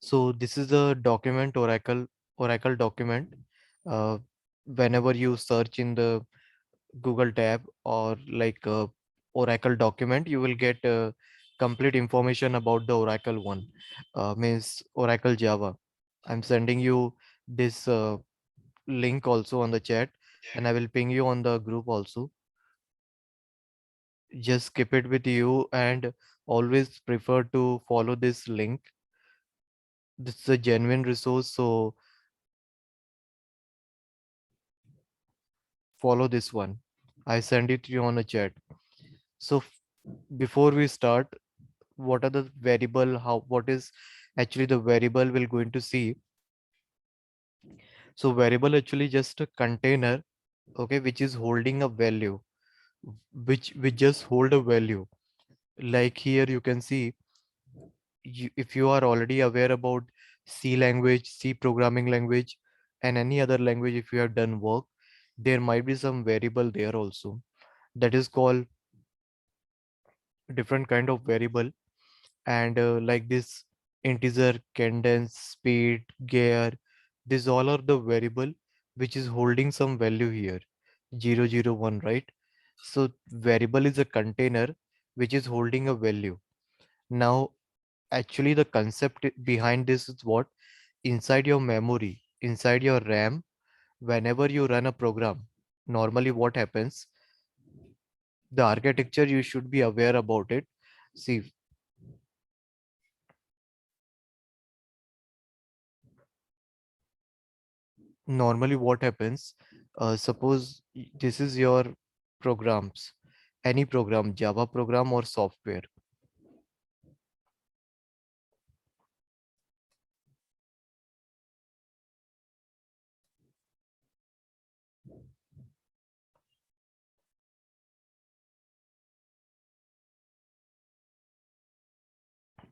So this is a document, Oracle document. Uh, Whenever you search in the Google tab or like Oracle document, you will get complete information about the Oracle one, means Oracle Java. I'm sending you this link also on the chat, and I will ping you on the group also. Just keep it with you and always prefer to follow this link. This is a genuine resource, so follow this one. I send it to you on a chat. So before we start, what are the variable? How what is actually the variable we're going to see? So variable actually just a container, okay, which is holding a value, which just hold a value. Like here you can see, if you are already aware about C language, C programming language, and any other language, if you have done work, there might be some variable there also. That is called different kind of variable. And like this integer, cadence, speed, gear, these all are the variable which is holding some value here, 0, 0, 1, right? So variable is a container which is holding a value. Now actually the concept behind this is what, inside your memory, inside your RAM, whenever you run a program, normally what happens, the architecture you should be aware about it. See, normally what happens, suppose this is your programs, any program, Java program or software.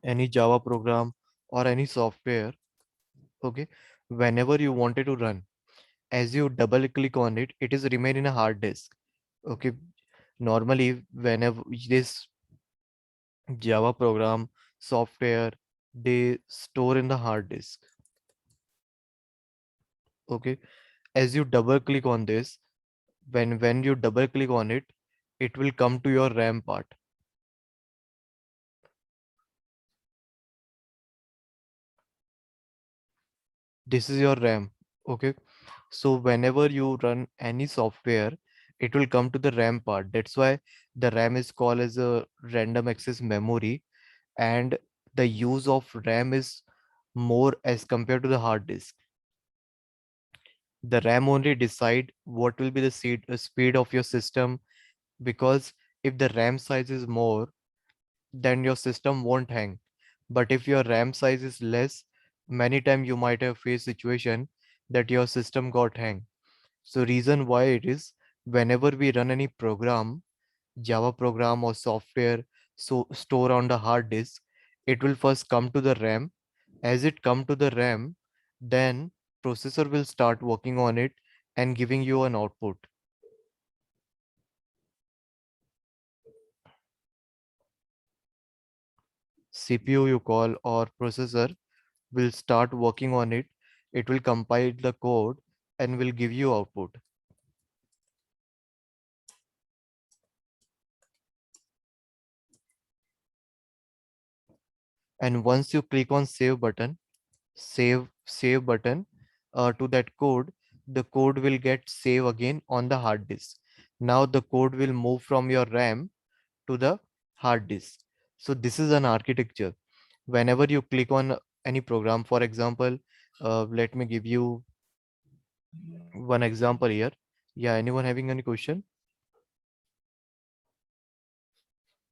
Any Java program or any software, okay, whenever you wanted to run, as you double click on it, it is remain in a hard disk. Okay, normally whenever this Java program, software, they store in the hard disk. Okay, as you double click on this, when you double click on it, it will come to your RAM part. This is your RAM. Okay, so whenever you run any software, it will come to the RAM part. That's why the RAM is called as a random access memory, and the use of RAM is more as compared to the hard disk. The RAM only decide what will be the speed of your system, because if the RAM size is more, then your system won't hang. But if your RAM size is less, many times you might have faced situation that your system got hang. So reason why it is, whenever we run any program, Java program or software, so store on the hard disk, it will first come to the RAM. As it come to the RAM, then processor will start working on it and giving you an output. CPU you call, or processor will start working on it. It will compile the code and will give you output. And once you click on save button to that code, the code will get save again on the hard disk. Now the code will move from your RAM to the hard disk. So this is an architecture. Whenever you click on any program, for example, let me give you one example here. Yeah, anyone having any question?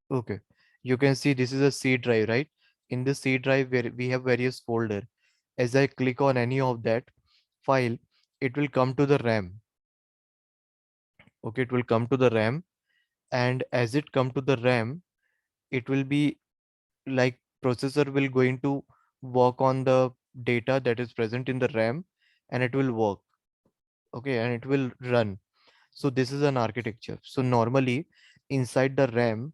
Okay, you can see this is a C drive, right? In the C drive where we have various folder. As I click on any of that file, it will come to the RAM. Okay, it will come to the RAM, and as it come to the RAM, it will be like processor will going to work on the data that is present in the RAM, and it will work. Okay, and it will run. So this is an architecture. So normally inside the RAM,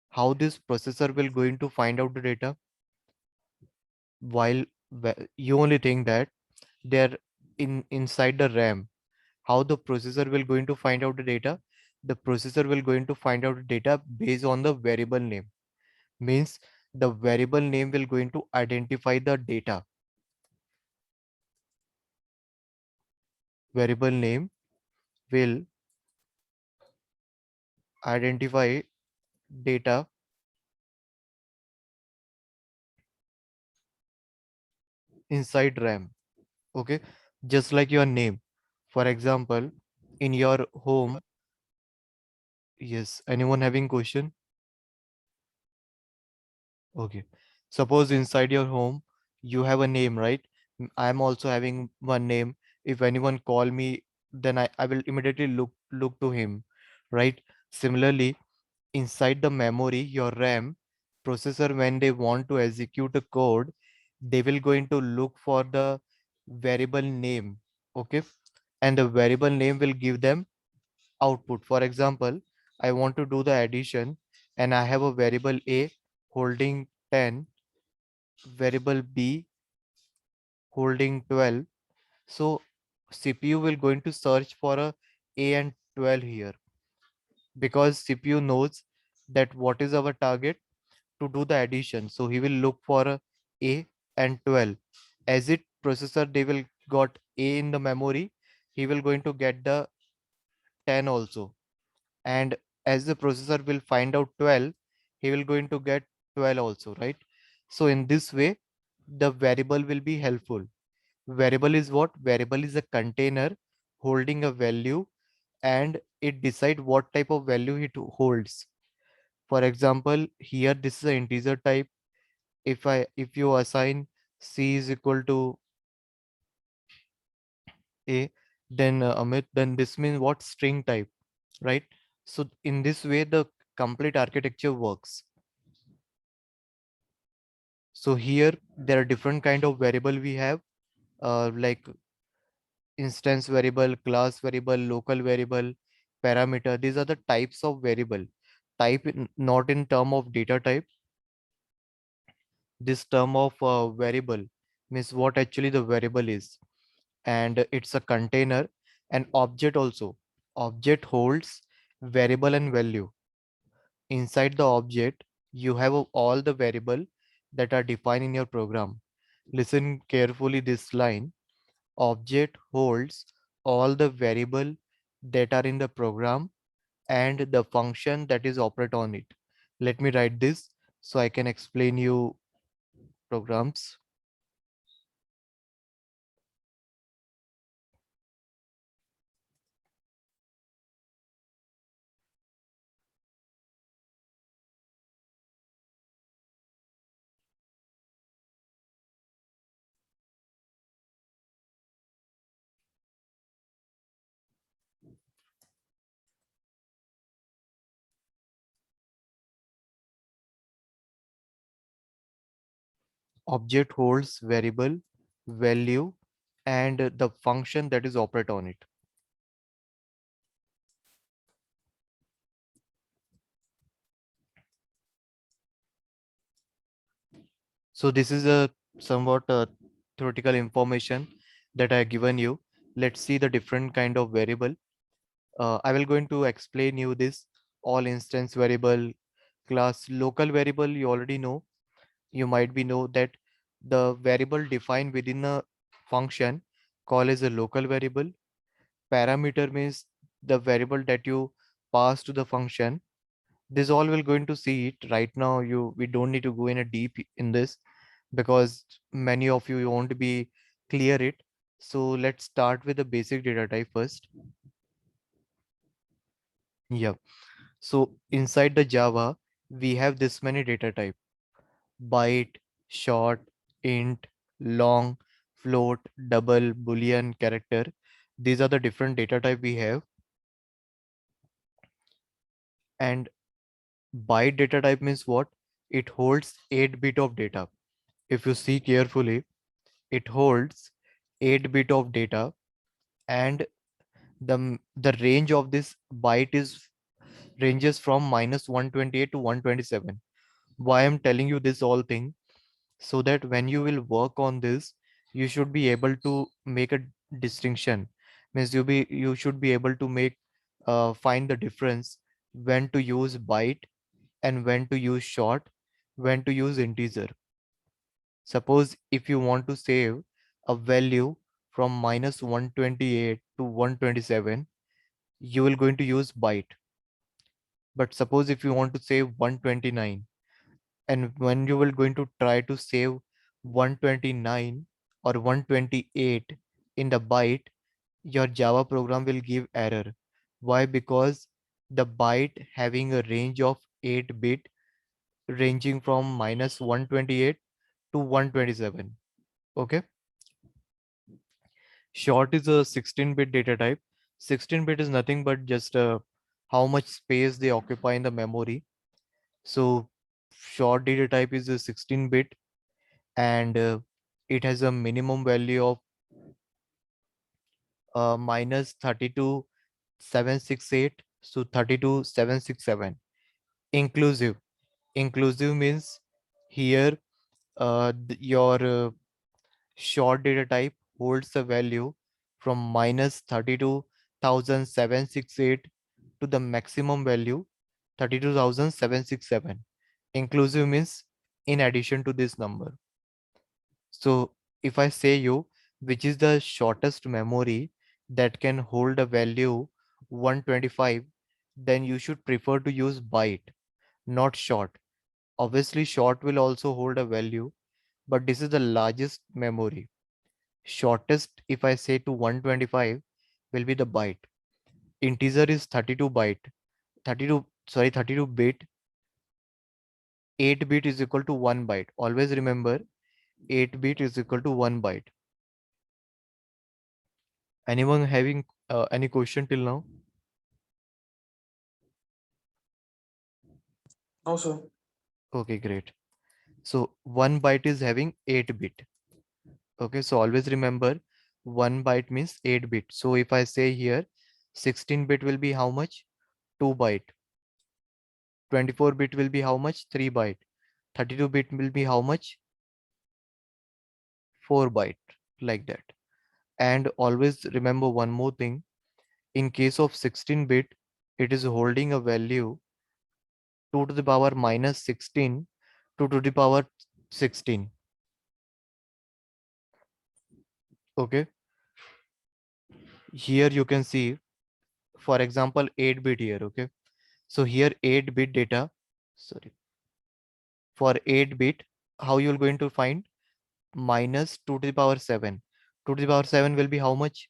how this processor will going to find out the data, while You only think that they're inside the RAM. How the processor will going to find out the data? The processor will going to find out the data based on the variable name. Means the variable name will going to identify the data. Variable name will identify data inside RAM. Okay, just like your name. For example, in your home, yes, anyone having question? Okay. Suppose inside your home, you have a name, right? I'm also having one name. If anyone call me, then I will immediately look to him, right? Similarly, inside the memory, your RAM processor, when they want to execute a code, they will going to look for the variable name. Okay. And the variable name will give them output. For example, I want to do the addition and I have a variable A holding 10, variable B holding 12. So CPU will going to search for a and 12 here, because CPU knows that what is our target to do the addition. So he will look for a and 12. As it processor, they will got A in the memory, he will going to get the 10 also. And as the processor will find out 12, he will going to get 12 also, right? So in this way, the variable will be helpful. Variable is what? Variable is a container holding a value, and it decide what type of value it holds. For example, here this is an integer type. If you assign c is equal to a, then Amit, then this means what? String type, right? So in this way, the complete architecture works. So here there are different kind of variable we have, like instance variable, class variable, local variable, parameter. These are the types of variable. Type not in term of data type. This term of variable means what actually the variable is, and it's a container. And object also. Object holds variable and value. Inside the object, you have all the variable that are defined in your program. Listen carefully this line. Object holds all the variable that are in the program and the function that is operate on it. Let me write this so I can explain you programs. Object holds variable, value, and the function that is operate on it. So this is a somewhat theoretical information that I have given you. Let's see the different kind of variable. I will going to explain you this. All instance variable, class, local variable, you already know. You might be know that the variable defined within a function call as a local variable. Parameter means the variable that you pass to the function. This all we're going to see it right now. We don't need to go in a deep in this, because many of you won't be clear it. So let's start with the basic data type first. Yeah. So inside the Java, we have this many data type: byte, short, int, long, float, double, boolean, character. These are the different data type we have. And byte data type means what? It holds 8 bit of data. If you see carefully, it holds 8 bit of data, and the range of this byte is ranges from -128 to 127. Why I'm telling you this all thing? so that when you will work on this, you should be able to make a distinction. Means you should be able to make find the difference when to use byte and when to use short, when to use integer. Suppose if you want to save a value from minus 128 to 127, you will going to use byte. But suppose if you want to save 129, and when you will going to try to save 129 or 128 in the byte, your Java program will give error. Why? Because the byte having a range of 8 bit ranging from minus 128 to 127. Okay. Short is a 16-bit data type. 16-bit is nothing but just how much space they occupy in the memory. So short data type is a 16-bit, and it has a minimum value of minus 32,768. So 32,767 inclusive. Inclusive means here your short data type holds a value from minus 32,768 to the maximum value 32,767. Inclusive means in addition to this number. So if I say you, which is the shortest memory that can hold a value 125, then you should prefer to use byte, not short. Obviously, short will also hold a value, but this is the largest memory. Shortest, if I say to 125, will be the byte. Integer is 32 byte. 32 bit. 8 bit is equal to 1 byte. Always remember 8 bit is equal to 1 byte. Anyone having any question till now? No, sir. Okay, great. So 1 byte is having 8 bit. Okay, so always remember 1 byte means 8 bit. So if I say here 16 bit will be how much? 2 byte. 24 bit will be how much? 3 byte. 32 bit will be how much? 4 byte, like that. And always remember one more thing. In case of 16 bit, it is holding a value 2 to the power minus 16 to the power 16. Okay. Here you can see, for example, 8 bit here. Okay. So here 8 bit data, sorry, for 8 bit, how you are going to find minus 2 to the power 7. 2 to the power 7 will be how much?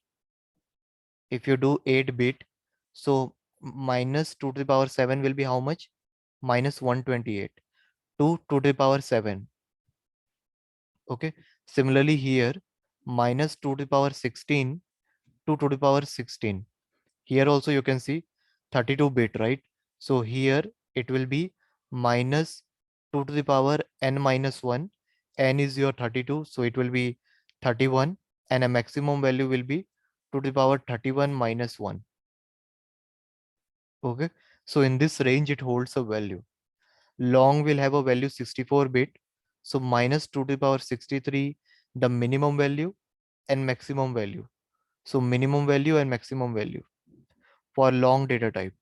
If you do 8 bit, so minus 2 to the power 7 will be how much? Minus 128. 2 to the power 7. Okay. Similarly here, minus 2 to the power 16, 2 to the power 16. Here also you can see 32 bit, right? So here it will be minus 2 to the power n minus 1. N is your 32, so it will be 31, and a maximum value will be 2 to the power 31 minus 1. Okay. So in this range, it holds a value. Long will have a value 64 bit. So minus 2 to the power 63, the minimum value and maximum value. So minimum value and maximum value for long data type.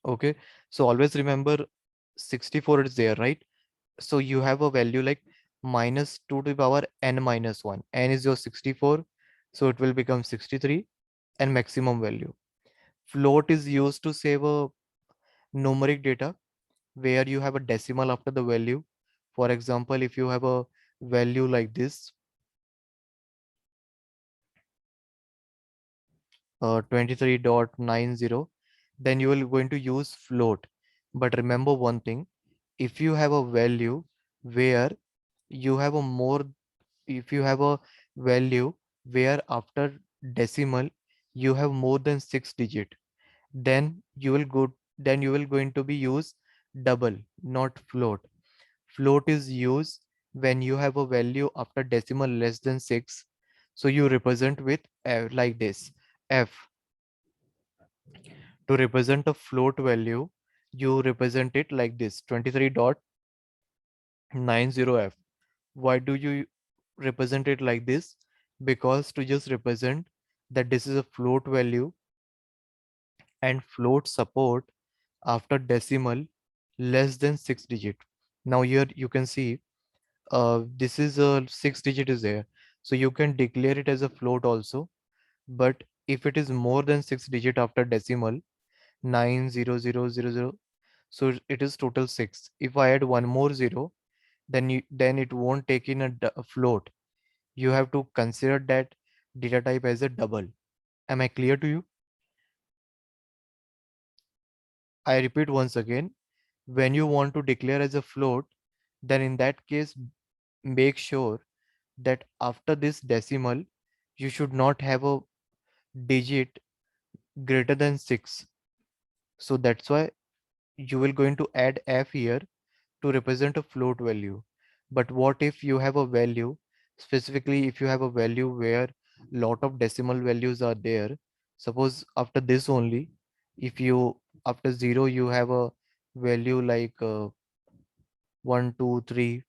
Okay. So always remember 64 is there, right? So you have a value like minus 2 to the power n minus 1. N is your 64. So it will become 63 and maximum value. Float is used to save a numeric data where you have a decimal after the value. For example, if you have a value like this, 23.90, then you will going to use float. But remember one thing, if you have a value where you have a more, if you have a value where after decimal you have more than 6 digit, then you will going to be use double, not float. Float is used when you have a value after decimal less than 6. So you represent with F, like this. F. To represent a float value, you represent it like this, 23.90. 90f. Why do you represent it like this? Because to just represent that this is a float value and float support after decimal less than 6 digit. Now here you can see this is a 6 digit is there. So you can declare it as a float also. But if it is more than 6 digit after decimal 90000, so it is total 6. If I add one more zero, then it won't take in a float. You have to consider that data type as a double. Am I clear to you? I repeat once again, when you want to declare as a float, then in that case, make sure that after this decimal, you should not have a digit greater than 6. So that's why you will going to add f here to represent a float value. But what if you have a value, specifically if you have a value where lot of decimal values are there, suppose after this only, if you after 0 you have a value like 1 2 3,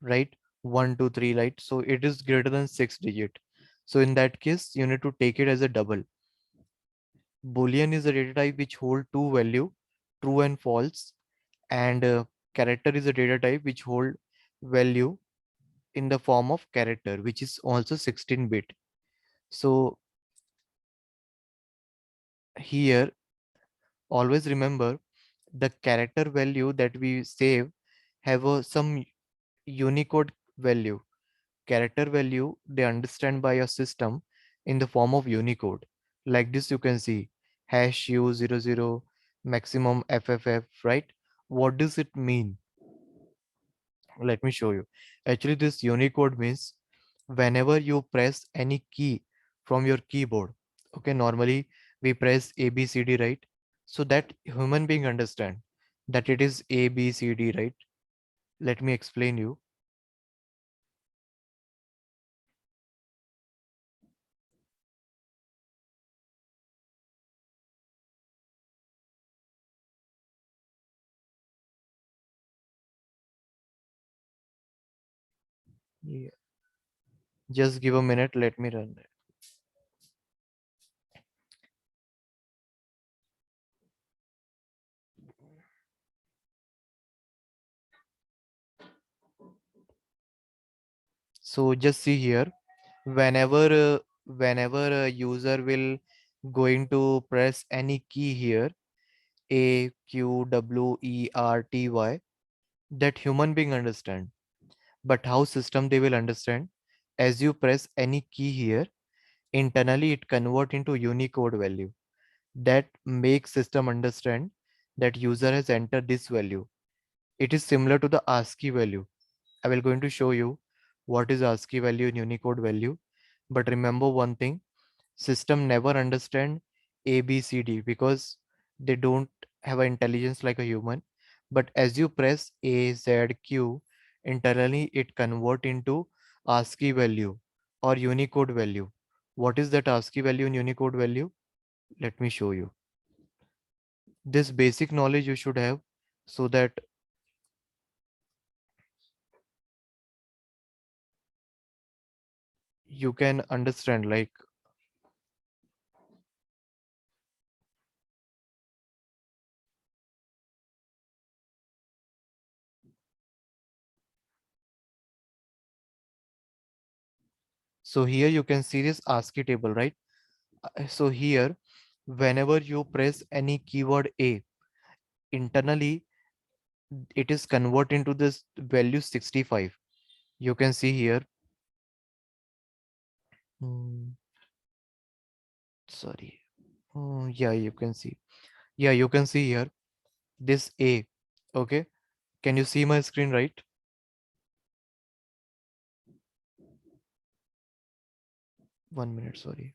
right? 1 2 3, right? So it is greater than 6 digit. So in that case you need to take it as a double. Boolean is a data type which hold two value, true and false, and character is a data type which hold value in the form of character, which is also 16-bit. So here always remember the character value that we save have some unicode value. Character value they understand by a system in the form of unicode. Like this you can see hash u00 maximum fff, right? What does it mean? Let me show you. Actually, this unicode means whenever you press any key from your keyboard, okay, normally we press A, B, C, D, right? So that human being understand that it is A, B, C, D, right? Let me explain you. Yeah. Just give a minute, let me run it. So just see here, whenever whenever a user will going to press any key here, A, Q, W, E, R, T, Y, that human being understand. But how system they will understand? As you press any key here, internally it convert into Unicode value. That makes system understand that user has entered this value. It is similar to the ASCII value. I will going to show you what is ASCII value and Unicode value. But remember one thing, system never understand A, B, C, D because they don't have an intelligence like a human. But as you press A, Z, Q, internally it convert into ASCII value or Unicode value. What is that ASCII value and Unicode value? Let me show you. This basic knowledge you should have so that you can understand like, so here you can see this ASCII table, right? So here, whenever you press any keyword A, internally it is convert into this value 65. You can see here. Hmm, sorry. Oh, yeah, you can see. Yeah, you can see here this A. Okay. Can you see my screen, right? 1 minute, sorry.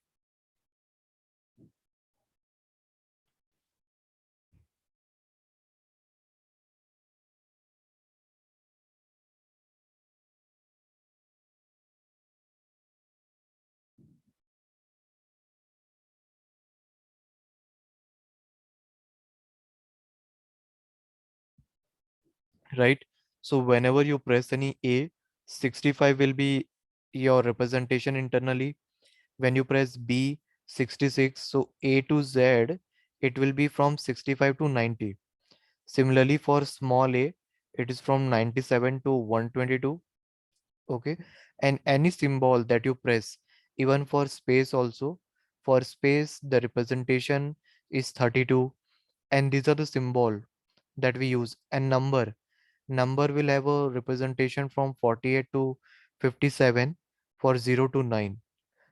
right? So whenever you press any A, 65 will be your representation internally. When you press B, 66, so A to Z, it will be from 65 to 90. Similarly, for small a, it is from 97 to 122. Okay. And any symbol that you press, even for space also, for space, the representation is 32. And these are the symbol that we use. And number will have a representation from 48 to 57 for 0 to 9.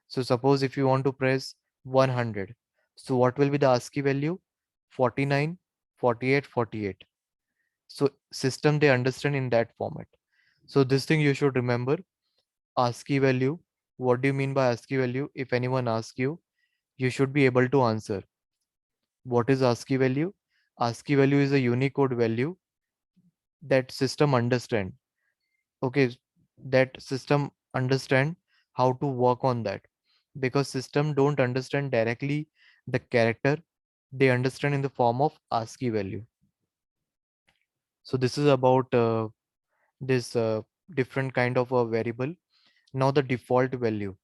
So suppose if you want to press 100, so what will be the ASCII value? 49, 48, 48. So system they understand in that format. So this thing you should remember. ASCII value. What do you mean by ASCII value? If anyone asks you, you should be able to answer. What is ASCII value? ASCII value is a Unicode value that system understand. Okay, that system understand how to work on that, because system don't understand directly the character, they understand in the form of ASCII value. So this is about this different kind of a variable. Now the default value,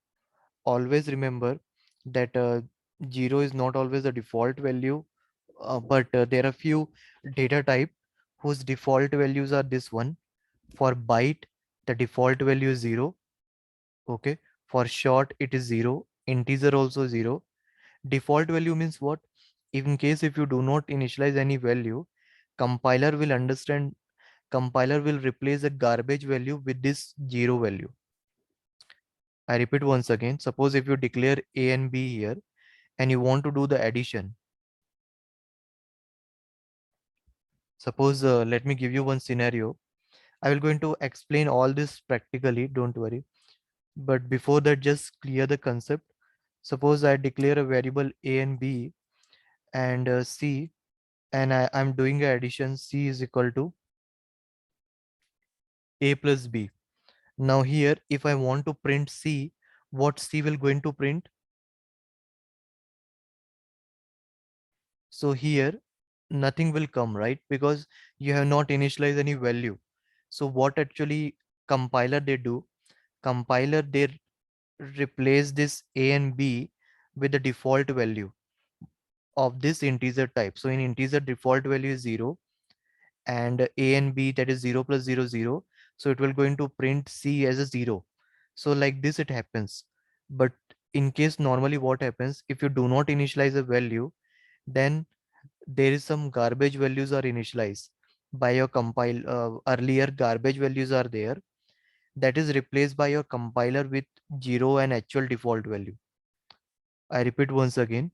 always remember that 0 is not always the default value, but there are few data type whose default values are this one. For byte, the default value is 0. Okay. For short, it is 0. Integer also 0. Default value means what? In case if you do not initialize any value, compiler will understand, compiler will replace a garbage value with this 0 value. I repeat once again, suppose if you declare A and B here and you want to do the addition. Suppose, let me give you one scenario. I will going to explain all this practically, don't worry. But before that, just clear the concept. Suppose I declare a variable A and B and C, and I'm doing a addition. C is equal to A plus B. Now here, if I want to print C, what C will going to print? So here, nothing will come, right? Because you have not initialized any value. So what actually compiler they do? Compiler they replace this A and B with the default value of this integer type. So in integer default value is 0, and A and B, that is 0 plus 0 0. So it will going to print C as a 0. So like this it happens. But in case normally what happens, if you do not initialize a value, then there is some garbage values are initialized by your compile, earlier garbage values are there, that is replaced by your compiler with 0 and actual default value. I repeat once again,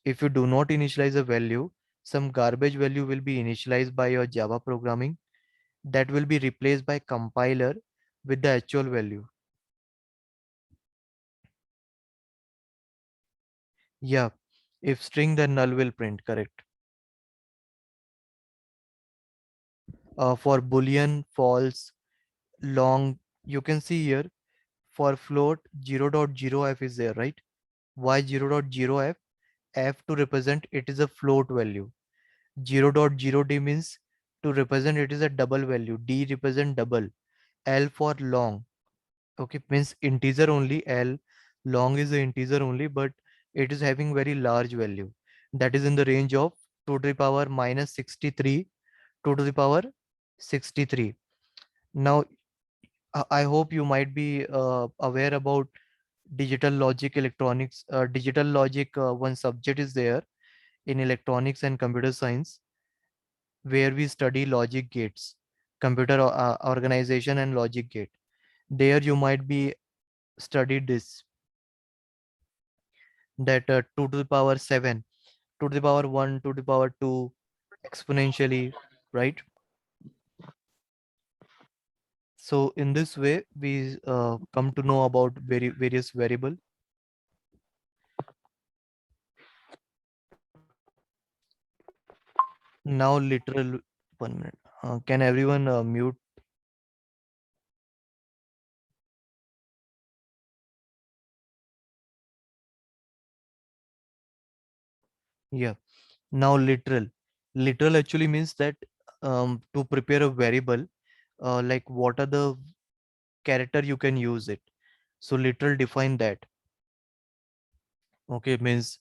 if you do not initialize a value, some garbage value will be initialized by your Java programming, that will be replaced by compiler with the actual value. Yeah, if string, then null will print, correct. For boolean, false, long, you can see here for float 0.0f is there, right? Why 0.0f? F to represent it is a float value. 0.0d means to represent it is a double value. D represent double. L for long. Okay, means integer only. L long is the integer only, but it is having very large value. That is in the range of 2 to the power minus 63, 2 to the power 63. Now, I hope you might be aware about digital logic electronics. Digital logic, one subject is there in electronics and computer science, where we study logic gates, computer organization and logic gate. There you might be studied this, that 2 to the power 7, 2 to the power 1, 2 to the power 2, exponentially, right? So in this way, we come to know about various variable. Now literal, 1 minute. Can everyone mute? Yeah. Now literal. Literal actually means that to prepare a variable, like what are the character you can use it. So literal define that. Okay, means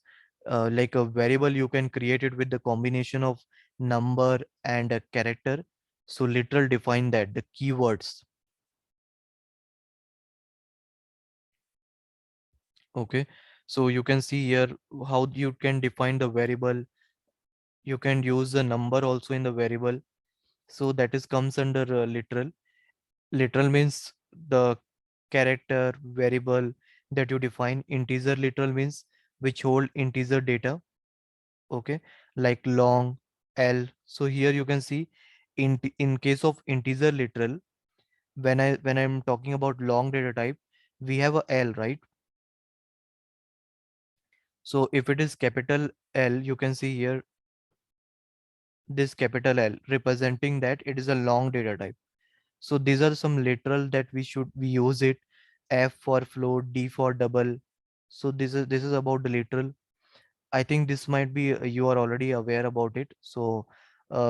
like a variable you can create it with the combination of number and a character. So literal define that the keywords. Okay, so you can see here how you can define the variable. You can use the number also in the variable. So that is comes under literal. Literal means the character variable that you define. Integer literal means which hold integer data. Okay, like long, L. So here you can see in case of integer literal, when I'm talking about long data type, we have a L, right? So if it is capital L, you can see here this capital L representing that it is a long data type. So these are some literal that we use it. F for float, D for double. So this is about the literal. I think this might be you are already aware about it. So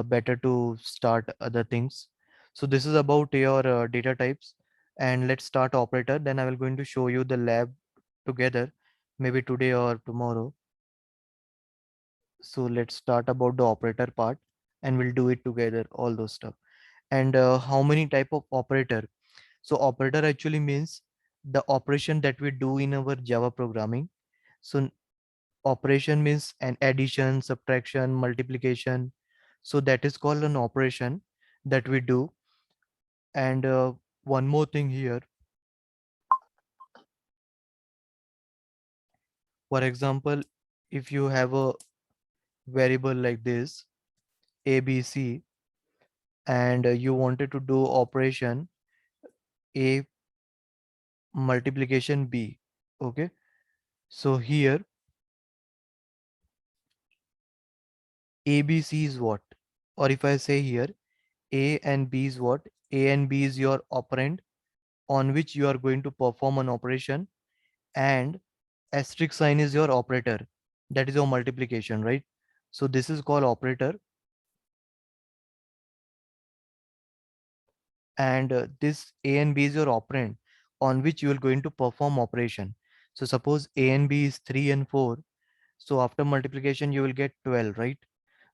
better to start other things. So this is about your data types, and let's start operator. Then I will going to show you the lab together, maybe today or tomorrow. So let's start about the operator part, and we'll do it together. All those stuff. And how many type of operator? So operator actually means the operation that we do in our Java programming. So operation means an addition, subtraction, multiplication. So that is called an operation that we do. And one more thing here, for example, if you have a variable like this, ABC, and you wanted to do operation A multiplication B. Okay. So here ABC is what? Or if I say here A and B is what? A and B is your operand on which you are going to perform an operation, and asterisk sign is your operator. That is your multiplication, right? So this is called operator, and this A and B is your operand on which you are going to perform operation. So suppose A and B is 3 and 4. So after multiplication, you will get 12, right?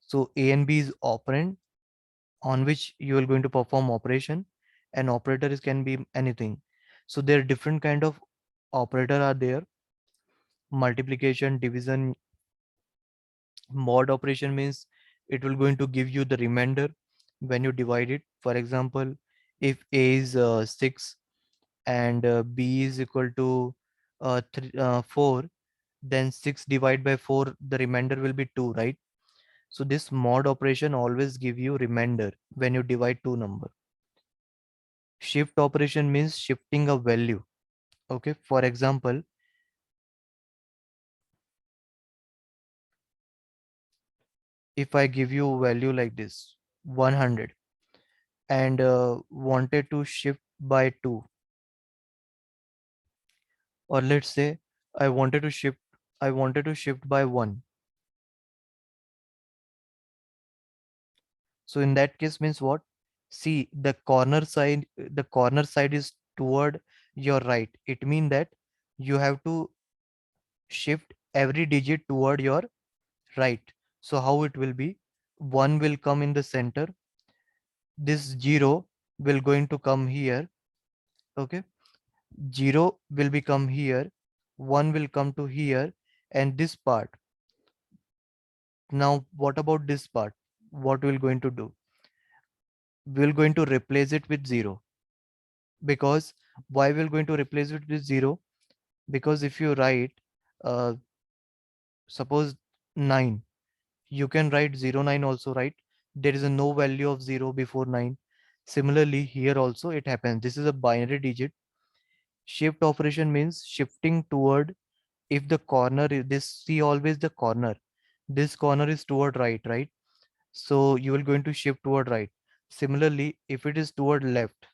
So A and B is operand on which you are going to perform operation, and operator is can be anything. So there are different kind of operator are there: multiplication, division. Mod operation means it will going to give you the remainder when you divide it. For example, if A is 6 and B is equal to 4, then 6 divided by 4, the remainder will be 2, right? So this mod operation always give you remainder when you divide two number. Shift operation means shifting a value. Okay, for example, if I give you a value like this 100 and wanted to shift by 2, or let's say I wanted to shift by 1. So in that case means what? See, the corner side is toward your right. It means that you have to shift every digit toward your right. So how it will be? 1 will come in the center, this 0 will going to come here. Okay, 0 will become here, 1 will come to here, and this part. Now what about this part? What we're going to do? We're going to replace it with 0. Because why we're going to replace it with 0? Because if you write uh, suppose 9, you can write 09 also, right? There is a no value of 0 before 9. Similarly here also it happens. This is a binary digit. Shift operation means shifting toward. If the corner is this, see always the corner, this corner is toward right, right? So you will going to shift toward right. Similarly, if it is toward left,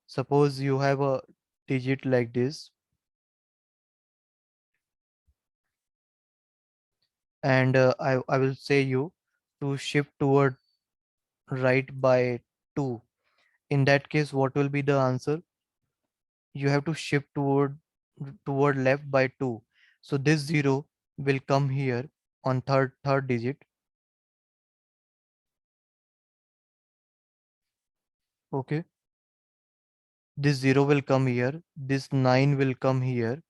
suppose you have a digit like this, and I will say you to shift toward right by 2. In that case, what will be the answer? You have to shift toward left by 2. So this 0 will come here on third digit. Okay. This 0 will come here. This 9 will come here.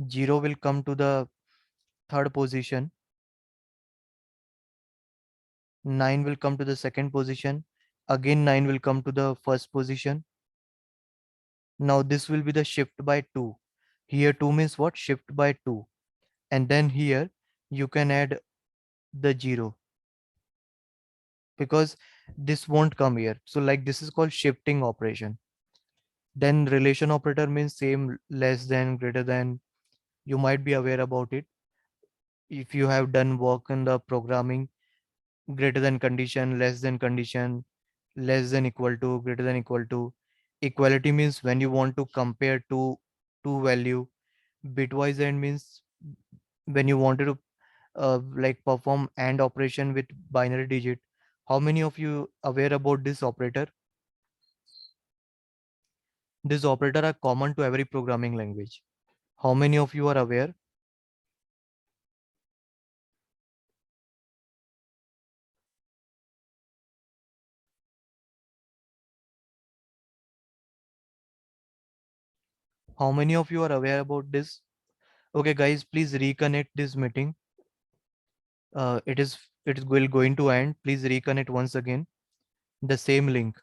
0 will come to the third position. 9 will come to the second position. Again 9 will come to the first position. Now this will be the shift by 2. Here 2 means what? Shift by 2. And then here you can add the 0, because this won't come here. So like this is called shifting operation. Then relation operator means same, less than, greater than. You might be aware about it if you have done work in the programming. Greater than condition, less than condition, less than equal to, greater than equal to. Equality means when you want to compare two value. Bitwise AND means when you wanted to like perform AND operation with binary digit. How many of you aware about this operator? This operator are common to every programming language. How many of you are aware? How many of you are aware about this? Okay, guys, please reconnect this meeting. It is going to end. Please reconnect once again. The same link.